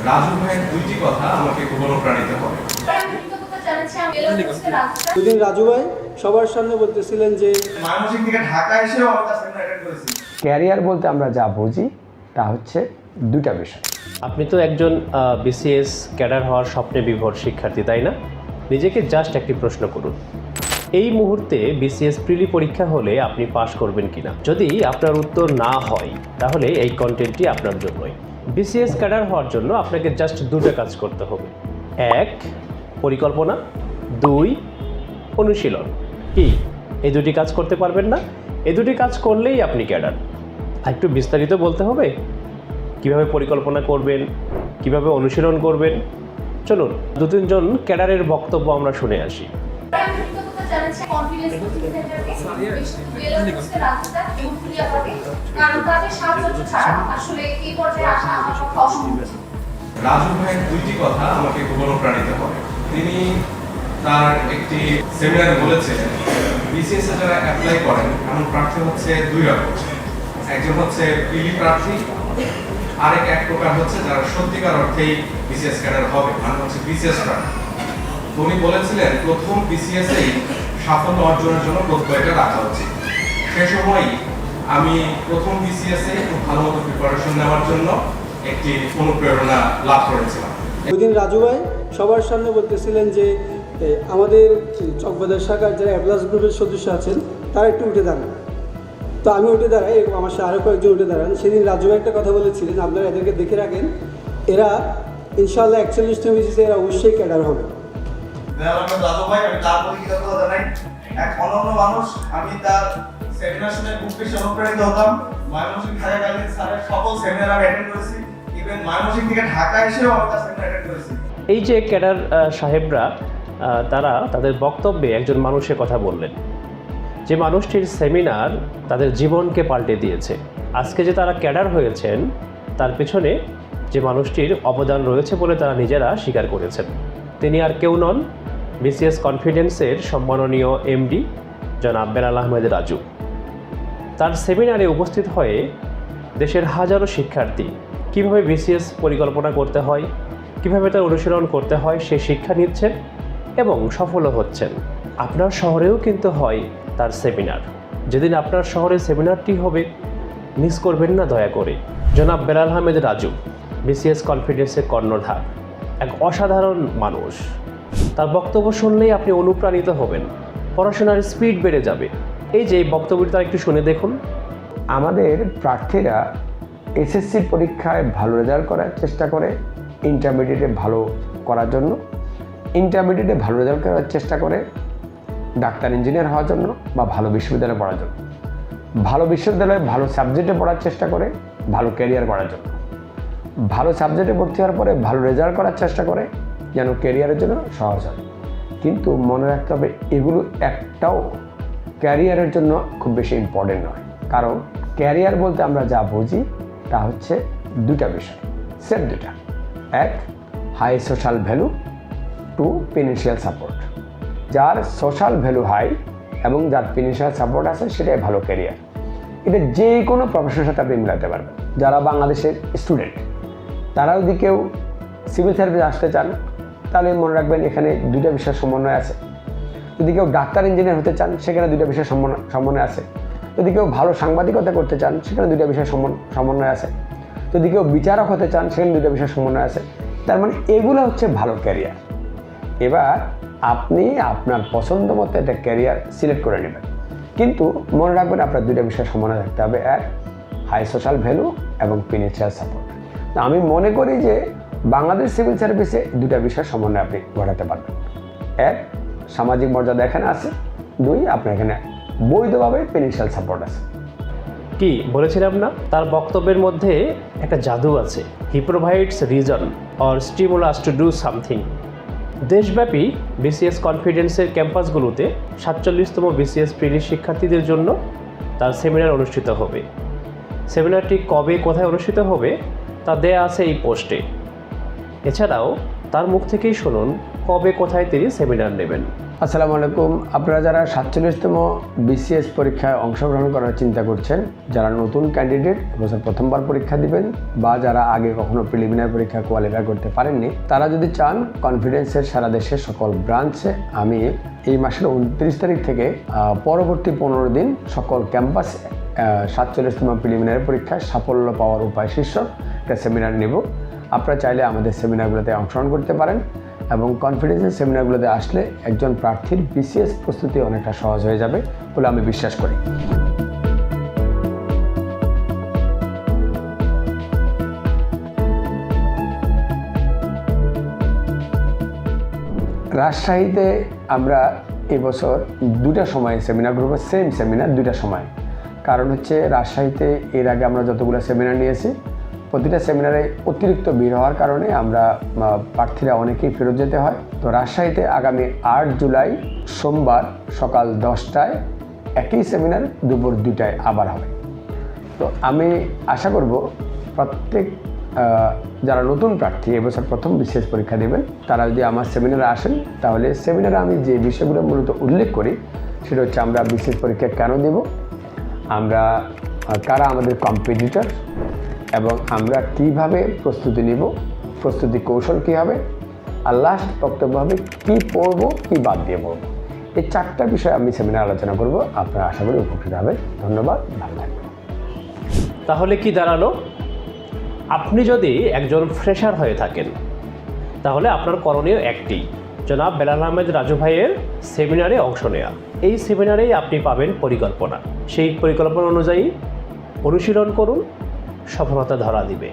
রাজু ভাইয়ের দুইটি কথা আমাকে খুব অনুপ্রাণিত করে। দুদিন রাজু ভাই সবার সামনে বলতেছিলেন যে ময়মনসিংহ থেকে ঢাকা এসেও আমি তার সেমিনার অ্যাটেন্ড করেছি। ক্যারিয়ার বলতে আমরা যা বুঝি তা হচ্ছে দুটা বিষয়। আপনি তো একজন বিসিএস ক্যাডার হওয়ার স্বপ্নে বিভোর শিক্ষার্থী, তাই না? নিজেকে জাস্ট একটি প্রশ্ন করুন, এই মুহূর্তে বিসিএস প্রিলি পরীক্ষা হলে আপনি পাশ করবেন কিনা? যদি আপনার উত্তর না হয় তাহলে এই কন্টেন্টটি আপনার জন্যই। বিসিএস ক্যাডার হওয়ার জন্য আপনাকে জাস্ট দুটো কাজ করতে হবে। 1, পরিকল্পনা, 2, অনুশীলন। কি এই দুটি কাজ করতে পারবেন না? এই দুটি কাজ করলেই আপনি ক্যাডার। একটু বিস্তারিত বলতে হবে, কিভাবে পরিকল্পনা করবেন, কিভাবে অনুশীলন করবেন। চলুন 2-3 জন ক্যাডারের বক্তব্য আমরা শুনে আসি। রাজু ভাইয়ের দুইটি কথা আমাকে খুব অনুপ্রাণিত করে। তিনি তার একটি সেমিনারে বলেছিলেন বিসিএস এ যারা অ্যাপ্লাই করেন এমন প্রার্থী হচ্ছে দুই রকম। একজন হচ্ছে প্রিলি প্রার্থী, আরেক এক প্রকার হচ্ছে যারা সত্যিকার অর্থেই বিসিএস ক্যাডার হবে, মানে হচ্ছে বিসিএস প্রার্থী। উনি বলেছিলেন প্রথম বিসিএস এই সাফল্য অর্জনের জন্য প্রত্যয়টা রাখা উচিত। সে সময়ই আমি প্রথম বিসিএস এ খুব ভালো মতো প্রিপারেশন নেওয়ার জন্য একটি অনুপ্রেরণা লাভ করেছিলাম। দুদিন রাজু ভাই সবার সামনে বলতেছিলেন যে আমাদের চকবাজার শাখার যারা অ্যাপ্লাস গ্রুপের সদস্য আছেন তারা একটু উঠে দাঁড়ান। তো আমি উঠে দাঁড়াই এবং আমার সাথে আরও কয়েকজন উঠে দাঁড়ান। সেদিন রাজু ভাই একটা কথা বলেছিলেন, আপনারা এদেরকে দেখে রাখেন, এরা ইনশাআল্লাহ 41 বিসিএসে এরা অবশ্যই ক্যাডার হবে। রাজু ভাই, আমি তার প্রতি কৃতজ্ঞতা জানাই। এক অনন্য মানুষ। আমি তার সেমিনার শুনে খুব বেশি অনুপ্রাণিত হতাম। ময়মনসিংহ থাকাকালীন স্যারের সকল সেমিনার আমি অ্যাটেন্ড করেছি। ইভেন ময়মনসিংহ থেকে ঢাকা এসেও আমি তার সেমিনার অ্যাটেন্ড করেছি। এই যে ক্যাডার সাহেবরা তারা তাদের বক্তব্যে একজন মানুষের কথা বললেন, যে মানুষটির সেমিনার তাদের জীবনকে পাল্টে দিয়েছে। আজকে যে তারা ক্যাডার হয়েছেন তার পেছনে যে মানুষটির অবদান রয়েছে বলে তারা নিজেরা স্বীকার করেছেন। তিনি আর কেউ নন, বিসিএস কনফিডেন্সের সম্মাননীয় এমডি জনাব বেলাল আহমেদ রাজু। তার সেমিনারে উপস্থিত হয়ে দেশের হাজারো শিক্ষার্থী কীভাবে বিসিএস পরিকল্পনা করতে হয়, কীভাবে তার অনুশীলন করতে হয় সে শিক্ষা নিচ্ছেন এবং সফলও হচ্ছেন। আপনার শহরেও কিন্তু হয় তার সেমিনার। যেদিন আপনার শহরে সেমিনারটি হবে মিস করবেন না দয়া করে। জনাব বেলাল আহমেদ রাজু বিসিএস কনফিডেন্সের কর্ণধার, এক অসাধারণ মানুষ। তার বক্তব্য শুনলেই আপনি অনুপ্রাণিত হবেন, পড়াশোনার স্পিড বেড়ে যাবে। এই যে বক্তব্যটি তার একটু শুনে দেখুন। আমাদের প্রার্থীরা এসএসসির পরীক্ষায় ভালো রেজাল্ট করার চেষ্টা করে, ইন্টারমিডিয়েটে ভালো করার জন্য, ইন্টারমিডিয়েটে ভালো রেজাল্ট করার চেষ্টা করে ডাক্তার ইঞ্জিনিয়ার হওয়ার জন্য বা ভালো বিশ্ববিদ্যালয়ে পড়ার জন্য, ভালো বিশ্ববিদ্যালয়ে ভালো সাবজেক্টে পড়ার চেষ্টা করে ভালো ক্যারিয়ার করার জন্য, ভালো সাবজেক্টে ভর্তি হওয়ার পরে ভালো রেজাল্ট করার চেষ্টা করে যেন ক্যারিয়ারের জন্য সহজ হয়। কিন্তু মনে রাখতে হবে এগুলো একটাও ক্যারিয়ারের জন্য খুব বেশি ইম্পর্টেন্ট নয়। কারণ ক্যারিয়ার বলতে আমরা যা বুঝি তা হচ্ছে দুটা বিষয়, সেম দুটা। 1, high social value, 2, financial support. যার সোশ্যাল ভ্যালু হাই এবং যার ফিনান্সিয়াল সাপোর্ট আছে সেটাই ভালো ক্যারিয়ার। এটা যে কোনো প্রফেশনের সাথে আপনি মিলাতে পারবেন। যারা বাংলাদেশের স্টুডেন্ট তারা যদি কেউ সিভিল সার্ভিস আসতে চান তাহলে মনে রাখবেন এখানে দুইটা বিষয়ের সমন্বয় আছে। যদি কেউ ডাক্তার ইঞ্জিনিয়ার হতে চান সেখানে দুইটা বিষয়ের সমন্বয় আছে। যদি কেউ ভালো সাংবাদিকতা করতে চান সেখানে দুইটা বিষয়ের সমন্বয় আছে। যদি কেউ বিচারক হতে চান সেখানে দুইটা বিষয়ের সমন্বয় আছে। তার মানে এগুলো হচ্ছে ভালো ক্যারিয়ার। এবার আপনি আপনার পছন্দ মতো একটা ক্যারিয়ার সিলেক্ট করে নেবেন, কিন্তু মনে রাখবেন আপনার দুইটা বিষয়ের সমন্বয় থাকতে হবে। 1, হাই সোশ্যাল ভ্যালু এবং ফিনান্সিয়াল সাপোর্ট। আমি মনে করি যে বাংলাদেশ সিভিল সার্ভিসে দুটা বিষয়ের সমন্বয় আপনি ঘটাতে পারবেন। 1, সামাজিক মর্যাদা এখানে আছে। 2, আপনার এখানে বৈধভাবে ফিনান্সিয়াল সাপোর্ট আছে। কি বলেছিলাম না, তার বক্তব্যের মধ্যে একটা জাদু আছে। He provides reason or stimulus to do something. দেশব্যাপী বিসিএস কনফিডেন্সের ক্যাম্পাসগুলোতে 47তম বিসিএস প্রিলি শিক্ষার্থীদের জন্য তার সেমিনার অনুষ্ঠিত হবে। সেমিনারটি কবে কোথায় অনুষ্ঠিত হবে তা দেয়া আছে এই পোস্টে। এছাড়াও তার মুখ থেকেই শুনুন কবে কোথায় তিনি সেমিনার নেবেন? আসসালামু আলাইকুম। আপনারা যারা 47তম বিসিএস পরীক্ষায় অংশগ্রহণ করার চিন্তা করছেন, যারা নতুন ক্যান্ডিডেট এবছর প্রথমবার পরীক্ষা দিবেন, বা যারা আগে কখনো প্রিলিমিনারি পরীক্ষা কোয়ালিফাই করতে পারেননি, তারা যদি চান কনফিডেন্সের সারা দেশের সকল ব্রাঞ্চে আমি এই মাসের 29 তারিখ থেকে পরবর্তী 15 দিন সকল ক্যাম্পাসে 47তম প্রিলিমিনারি পরীক্ষায় সাফল্য পাওয়ার উপায় শীর্ষক একটা সেমিনার নেব। আপনারা চাইলে আমাদের সেমিনারগুলোতে অংশগ্রহণ করতে পারেন এবং কনফিডেন্সের সেমিনারগুলোতে আসলে একজন প্রার্থীর বিসিএস প্রস্তুতি অনেকটা সহজ হয়ে যাবে বলে আমি বিশ্বাস করি। রাজশাহীতে আমরা এবছর দুটা সময়ে সেমিনার করব, সেম সেমিনার দুটা সময়। কারণ হচ্ছে রাজশাহীতে এর আগে আমরা যতগুলো সেমিনার নিয়েছি প্রতিটা সেমিনারে অতিরিক্ত ভিড় হওয়ার কারণে আমরা প্রার্থীরা অনেকেই ফেরত যেতে হয়। তো রাজশাহীতে আগামী 8 জুলাই সোমবার সকাল 10টায় একই সেমিনার দুপুর 2টায় আবার হবে। তো আমি আশা করব প্রত্যেক যারা নতুন প্রার্থী এবছর প্রথম বিসিএস পরীক্ষা দেবেন তারা যদি আমার সেমিনারে আসেন, তাহলে সেমিনারে আমি যে বিষয়গুলো মূলত উল্লেখ করি সেটা হচ্ছে আমরা বিসিএস পরীক্ষা কেন দেব, আমরা কারা আমাদের কম্পিটিটর, এবং আমরা কিভাবে প্রস্তুতি নিব, প্রস্তুতি কৌশল কী হবে, আর লাস্ট বক্তব্য হবে কী পড়ব, কী বাদ দিয়ে পড়ব। এই 4টা বিষয় আমি সেমিনার আলোচনা করব। আপনারা আশা করি উপকৃত হবে। ধন্যবাদ, ভালো থাকবেন। তাহলে কি দাঁড়ালো? আপনি যদি একজন ফ্রেশার হয়ে থাকেন তাহলে আপনার করণীয় একটি, জনাব বেলাল আহমেদ রাজু ভাইয়ের সেমিনারে অংশ নেওয়া। এই সেমিনারেই আপনি পাবেন পরিকল্পনা। সেই পরিকল্পনা অনুযায়ী অনুশীলন করুন, সফলতা ধরা দিবে।